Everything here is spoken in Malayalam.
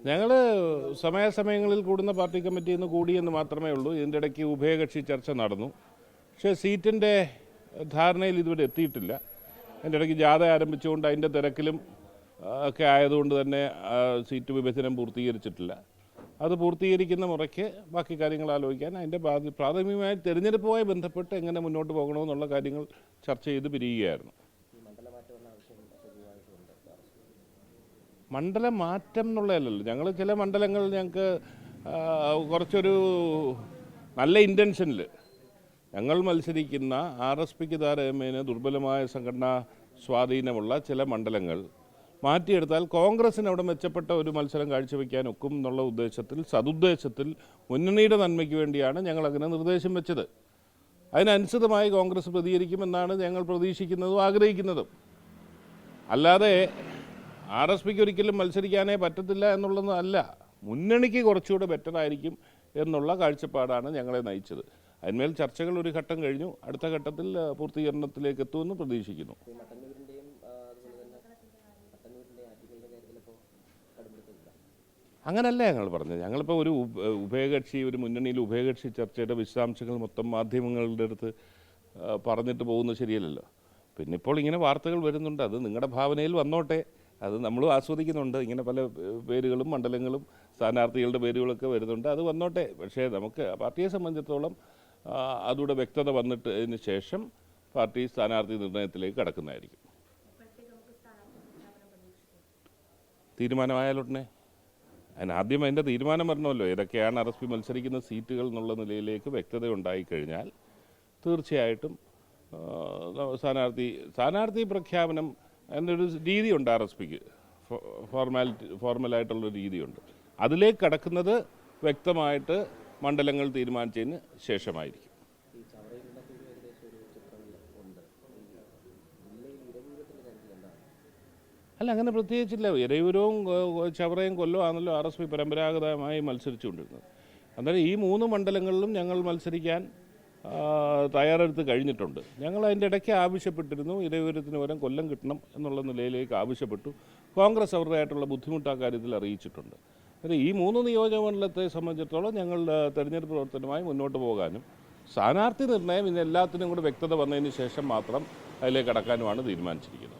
ഞങ്ങൾ സമയാസമയങ്ങളിൽ കൂടുന്ന പാർട്ടി കമ്മിറ്റിയിൽ നിന്ന് കൂടിയെന്ന് മാത്രമേ ഉള്ളൂ. ഇതിൻ്റെ ഇടയ്ക്ക് ഉഭയകക്ഷി ചർച്ച നടന്നു. പക്ഷേ സീറ്റിൻ്റെ ധാരണയിൽ ഇതുവരെ എത്തിയിട്ടില്ല. അതിൻ്റെ ഇടയ്ക്ക് ജാഥ ആരംഭിച്ചുകൊണ്ട് അതിൻ്റെ തിരക്കിലും ഒക്കെ ആയതുകൊണ്ട് തന്നെ സീറ്റ് വിഭജനം പൂർത്തീകരിച്ചിട്ടില്ല. അത് പൂർത്തീകരിക്കുന്ന മുറയ്ക്ക് ബാക്കി കാര്യങ്ങൾ ആലോചിക്കാൻ അതിൻ്റെ പ്രാഥമികമായി തെരഞ്ഞെടുപ്പുമായി ബന്ധപ്പെട്ട് എങ്ങനെ മുന്നോട്ട് പോകണമെന്നുള്ള കാര്യങ്ങൾ ചർച്ച ചെയ്ത് പിരിയുകയായിരുന്നു. മണ്ഡലം മാറ്റം എന്നുള്ളതല്ലല്ലോ. ഞങ്ങൾ ചില മണ്ഡലങ്ങൾ ഞങ്ങൾക്ക് കുറച്ചൊരു നല്ല ഇൻറ്റൻഷനിൽ ഞങ്ങൾ മത്സരിക്കുന്ന RSPക്ക് താരതമ്യേന ദുർബലമായ സംഘടനാ സ്വാധീനമുള്ള ചില മണ്ഡലങ്ങൾ മാറ്റിയെടുത്താൽ കോൺഗ്രസിന് അവിടെ മെച്ചപ്പെട്ട ഒരു മത്സരം കാഴ്ചവെക്കാൻ ഒക്കും എന്നുള്ള സതുദ്ദേശത്തിൽ മുന്നണിയുടെ നന്മയ്ക്ക് വേണ്ടിയാണ് ഞങ്ങൾ അങ്ങനെ നിർദ്ദേശം വെച്ചത്. അതിനനുസൃതമായി കോൺഗ്രസ് പ്രതികരിക്കുമെന്നാണ് ഞങ്ങൾ പ്രതീക്ഷിക്കുന്നതും ആഗ്രഹിക്കുന്നതും. അല്ലാതെ RSPക്ക് ഒരിക്കലും മത്സരിക്കാനേ പറ്റത്തില്ല എന്നുള്ളതല്ല, മുന്നണിക്ക് കുറച്ചുകൂടെ ബെറ്ററായിരിക്കും എന്നുള്ള കാഴ്ചപ്പാടാണ് ഞങ്ങളെ നയിച്ചത്. അതിന്മേൽ ചർച്ചകൾ ഒരു ഘട്ടം കഴിഞ്ഞു. അടുത്ത ഘട്ടത്തിൽ പൂർത്തീകരണത്തിലേക്ക് എത്തുമെന്ന് പ്രതീക്ഷിക്കുന്നു. അങ്ങനല്ല ഞങ്ങൾ പറഞ്ഞത്. ഞങ്ങളിപ്പോൾ ഒരു മുന്നണിയിൽ ഉഭയകക്ഷി ചർച്ചയുടെ വിശദാംശങ്ങൾ മൊത്തം മാധ്യമങ്ങളുടെ അടുത്ത് പറഞ്ഞിട്ട് പോകുന്നത് ശരിയല്ലല്ലോ. പിന്നെ ഇപ്പോൾ ഇങ്ങനെ വാർത്തകൾ വരുന്നുണ്ട്, അത് നിങ്ങളുടെ ഭാവനയിൽ വന്നോട്ടെ, അത് നമ്മളും ആസ്വദിക്കുന്നുണ്ട്. ഇങ്ങനെ പല പേരുകളും മണ്ഡലങ്ങളും സ്ഥാനാർത്ഥികളുടെ പേരുകളൊക്കെ വരുന്നുണ്ട്, അത് വന്നോട്ടെ. പക്ഷേ നമുക്ക് പാർട്ടിയെ സംബന്ധിച്ചിടത്തോളം അതുകൂടെ വ്യക്തത വന്നിട്ടതിന് ശേഷം പാർട്ടി സ്ഥാനാർത്ഥി നിർണയത്തിലേക്ക് കടക്കുന്നതായിരിക്കും. തീരുമാനമായാലുടനെ അതിനാദ്യം അതിൻ്റെ തീരുമാനം വരണമല്ലോ. ഏതൊക്കെയാണ് RSP മത്സരിക്കുന്ന സീറ്റുകൾ എന്നുള്ള നിലയിലേക്ക് വ്യക്തത ഉണ്ടായിക്കഴിഞ്ഞാൽ തീർച്ചയായിട്ടും സ്ഥാനാർത്ഥി പ്രഖ്യാപനം എന്നൊരു രീതിയുണ്ട്. RSPക്ക് ഫോർമലായിട്ടുള്ളൊരു രീതിയുണ്ട്. അതിലേക്ക് കടക്കുന്നത് വ്യക്തമായിട്ട് മണ്ഡലങ്ങൾ തീരുമാനിച്ചതിന് ശേഷമായിരിക്കും. അല്ല, അങ്ങനെ പ്രത്യേകിച്ചില്ല. എരയൂരവും ചവറയും കൊല്ലവും ആണല്ലോ RSP പരമ്പരാഗതമായി മത്സരിച്ചുകൊണ്ടിരുന്നത്. അന്നേരം ഈ 3 മണ്ഡലങ്ങളിലും ഞങ്ങൾ മത്സരിക്കാൻ തയ്യാറെടുത്ത് കഴിഞ്ഞിട്ടുണ്ട്. ഞങ്ങൾ അതിൻ്റെ ഇടയ്ക്ക് ആവശ്യപ്പെട്ടിരുന്നു ഇരയൂരത്തിന് പകരം കൊല്ലം കിട്ടണം എന്നുള്ള നിലയിലേക്ക് ആവശ്യപ്പെട്ടു. കോൺഗ്രസ് അവരുടേതായിട്ടുള്ള ബുദ്ധിമുട്ട് ആ കാര്യത്തിൽ അറിയിച്ചിട്ടുണ്ട്. അതായത് ഈ 3 നിയോജകമണ്ഡലത്തെ സംബന്ധിച്ചിടത്തോളം ഞങ്ങൾ തെരഞ്ഞെടുപ്പ് പ്രവർത്തനമായി മുന്നോട്ട് പോകാനും സ്ഥാനാർത്ഥി നിർണയം ഇതെല്ലാത്തിനും കൂടി വ്യക്തത വന്നതിന് ശേഷം മാത്രം അതിലേക്ക് കടക്കാനുമാണ് തീരുമാനിച്ചിരിക്കുന്നത്.